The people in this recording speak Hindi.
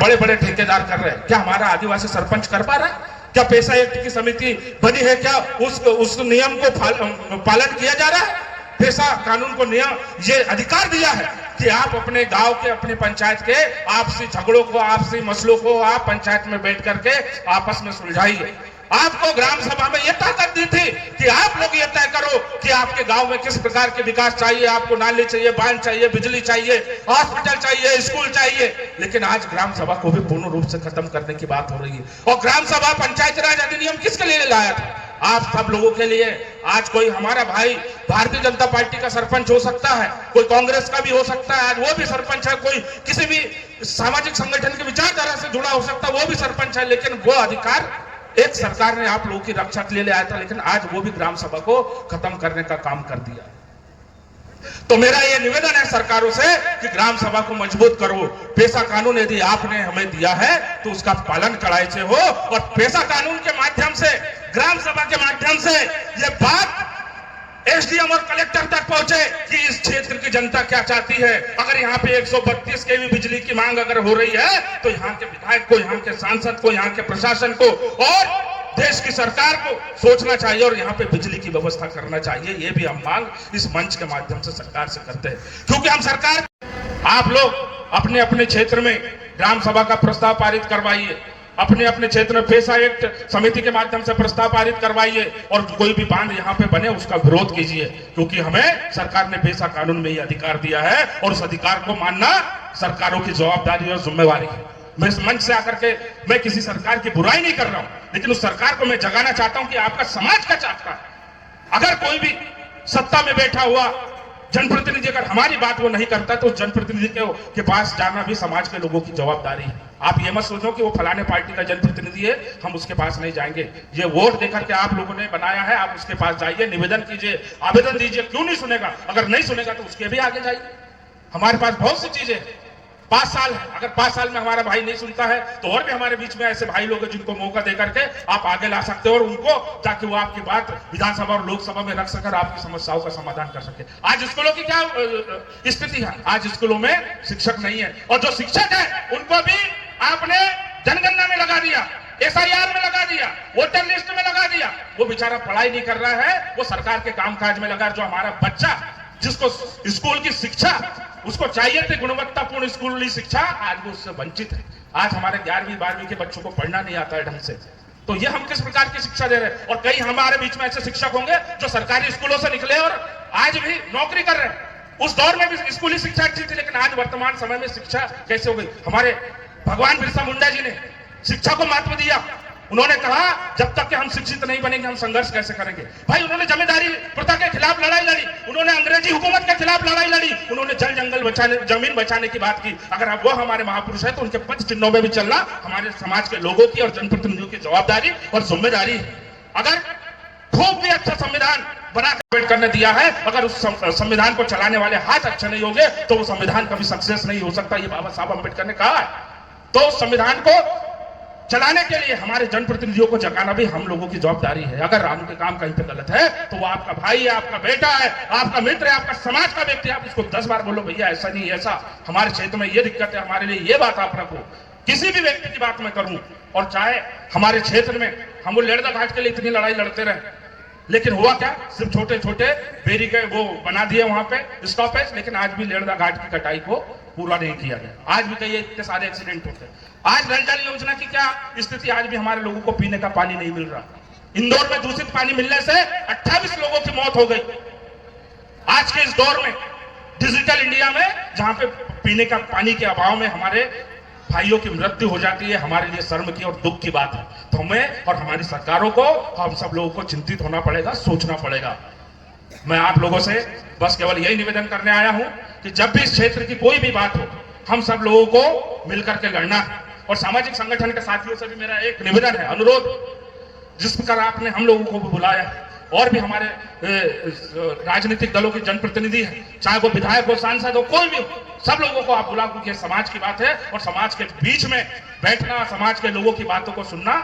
बड़े बड़े ठेकेदार कर रहे हैं, क्या हमारा आदिवासी सरपंच कर पा रहा है? क्या पैसा एक्ट की समिति बनी है, क्या उस नियम को पालन किया जा रहा है? पैसा कानून को नियम ये अधिकार दिया है कि आप अपने गांव के, अपने पंचायत के आपसी झगड़ों को, आपसी मसलों को आप पंचायत में बैठ करके आपस में सुलझाइए। आपको ग्राम सभा में यह ताकत दी थी कि आप लोग ये तय करो कि आपके गांव में किस प्रकार के विकास चाहिए, आपको नाली चाहिए, बांध चाहिए, बिजली चाहिए, हॉस्पिटल चाहिए, स्कूल चाहिए। लेकिन आज ग्राम सभा को भी पूर्ण रूप से खत्म करने की बात हो रही है। और ग्राम सभा पंचायत राज अधिनियम किसके लिए लाया था? आप सब लोगों के लिए। आज कोई हमारा भाई भारतीय जनता पार्टी का सरपंच हो सकता है, कोई कांग्रेस का भी हो सकता है, आज वो भी सरपंच है, कोई किसी भी सामाजिक संगठन की विचारधारा से जुड़ा हो सकता है, वो भी सरपंच है। लेकिन वो अधिकार एक सरकार ने आप लोगों की रक्षा के लिए आया था, लेकिन आज वो भी ग्राम सभा को खत्म करने का काम कर दिया। तो मेरा ये निवेदन है सरकारों से कि ग्राम सभा को मजबूत करो। पैसा कानून यदि आपने हमें दिया है तो उसका पालन कड़ाई से हो, और पैसा कानून के माध्यम से, ग्राम सभा के माध्यम से ये बात एसडीएम और कलेक्टर तक पहुंचे कि इस क्षेत्र की जनता क्या चाहती है। अगर यहाँ पे 132 केवी बिजली की मांग अगर हो रही है तो यहाँ के विधायक को, यहाँ के सांसद को, यहाँ के प्रशासन को और देश की सरकार को सोचना चाहिए और यहाँ पे बिजली की व्यवस्था करना चाहिए। ये भी हम मांग इस मंच के माध्यम से सरकार से करते हैं, क्योंकि हम सरकार, आप लोग अपने अपने क्षेत्र में ग्राम सभा का प्रस्ताव पारित करवाइए, अपने अपने क्षेत्र में पैसा एक्ट समिति के माध्यम से प्रस्ताव पारित करवाइए, और कोई भी बांध यहाँ पे बने उसका विरोध कीजिए, क्योंकि हमें सरकार ने पैसा कानून में ये अधिकार दिया है और उस अधिकार को मानना सरकारों की जवाबदारी और जिम्मेवारी है। मैं इस मंच से आकर के मैं किसी सरकार की बुराई नहीं कर रहा हूं, लेकिन उस सरकार को मैं जगाना चाहता हूं कि आपका समाज क्या चाहता है। अगर कोई भी सत्ता में बैठा हुआ जनप्रतिनिधि अगर हमारी बात वो नहीं करता तो उस जनप्रतिनिधि के पास जाना भी समाज के लोगों की जवाबदारी है। आप ये मत सोचो कि वो फलाने पार्टी का जनप्रतिनिधि है, हम उसके पास नहीं जाएंगे। ये वोट देकर के आप लोगों ने बनाया है, आप उसके पास जाइए, निवेदन कीजिए, आवेदन दीजिए। क्यों नहीं सुनेगा? अगर नहीं सुनेगा तो उसके भी आगे जाइए। हमारे पास बहुत सी चीजें, 5 साल है, अगर 5 साल में हमारा भाई नहीं सुनता है तो और भी हमारे बीच में ऐसे भाई लोग हैं जिनको मौका देकर के आप आगे ला सकते हो, और उनको, ताकि वो आपकी बात विधानसभा और लोकसभा में रख सकर आपकी समस्याओं का समाधान कर सके। आज स्कूलों की क्या स्थिति है? आज स्कूलों में शिक्षक नहीं है, और जो शिक्षक है उनको भी आपने जनगणना में लगा दिया, एसआईआर में लगा दिया, वोटर लिस्ट में लगा दिया। वो बेचारा पढ़ाई नहीं कर रहा है, वो सरकार के कामकाज में लगा। जो हमारा बच्चा, जिसको स्कूल की शिक्षा उसको चाहिए थी, गुणवत्तापूर्ण स्कूली शिक्षा, आज वो उससे वंचित है। आज हमारे 11वीं 12वीं के बच्चों को पढ़ना नहीं आता है ढंग से। तो ये हम किस प्रकार की शिक्षा दे रहे हैं? और कई हमारे बीच में ऐसे शिक्षक होंगे जो सरकारी स्कूलों से निकले और आज भी नौकरी कर रहे हैं। उस दौर में भी स्कूली शिक्षा अच्छी थी, लेकिन आज वर्तमान समय में शिक्षा कैसे हो गई? हमारे भगवान बिरसा मुंडा जी ने शिक्षा को महत्व दिया। उन्होंने कहा जब तक कि हम शिक्षित नहीं बनेंगे हम संघर्ष कैसे करेंगे? भाई उन्होंने जमींदारी प्रथा के खिलाफ लड़ाई लड़ी, उन्होंने अंग्रेजी हुकूमत के खिलाफ लड़ाई लड़ी, उन्होंने जल जंगल बचाने, जमीन बचाने की बात की। अगर अब वो हमारे महापुरुष है तो उनके पद चिन्हों में भी चलना हमारे समाज के लोगों की और जनप्रतिनिधियों की जवाबदारी और जिम्मेदारी है। अगर खूब भी अच्छा संविधान बना करने दिया है, अगर उस संविधान को चलाने वाले हाथ अच्छे नहीं होंगे तो वो संविधान कभी सक्सेस नहीं हो सकता। ये बाबा साहब अम्बेडकर ने कहा है। तो संविधान को चलाने के लिए हमारे जनप्रतिनिधियों को जगाना भी हम लोगों की जवाबदारी है। अगर उनके काम कहीं पे गलत है तो वो आपका भाई है, आपका बेटा है, आपका मित्र है, आपका समाज का व्यक्ति है। आप उसको 10 बार बोलो भैया ऐसा नहीं, ऐसा हमारे क्षेत्र में ये दिक्कत है, हमारे लिए ये बात आप रखो। किसी भी व्यक्ति की बात मैं करूं, और चाहे हमारे क्षेत्र में हम वो लेरदा घाट के लिए इतनी लड़ाई लड़ते रहे, लेकिन हुआ क्या? सिर्फ छोटे छोटे बेरी के वो बना दिए वहां पे स्टॉपेज, लेकिन आज भी लेरदा घाट की कटाई को पूरा नहीं किया गया। आज भी कई इतने सारे एक्सीडेंट होते हैं। आज नल जल योजना की क्या स्थिति? आज भी हमारे लोगों को पीने का पानी नहीं मिल रहा। इंदौर में दूषित पानी मिलने से 28 लोगों की मौत हो गई। आज के इस दौर में डिजिटल इंडिया में, जहां पे पीने का पानी के अभाव में हमारे भाइयों की मृत्यु हो जाती है, हमारे लिए शर्म की और दुख की बात है। तो हमें और हमारी सरकारों को, हम सब लोगों को चिंतित होना पड़ेगा, सोचना पड़ेगा। मैं आप लोगों से बस केवल यही निवेदन करने आया हूं कि जब भी इस क्षेत्र की कोई भी बात हो, हम सब लोगों को मिलकर के लड़ना है। और सामाजिक संगठन के साथियों से भी मेरा एक निवेदन है, अनुरोध, जिस प्रकार आपने हम लोगों को भी बुलाया, और भी हमारे राजनीतिक दलों के जनप्रतिनिधि हैं, चाहे वो विधायक हो, सांसद हो, कोई भी हो, सब लोगों को आप बुलाओ, क्योंकि समाज की बात है और समाज के बीच में बैठना, समाज के लोगों की बातों को सुनना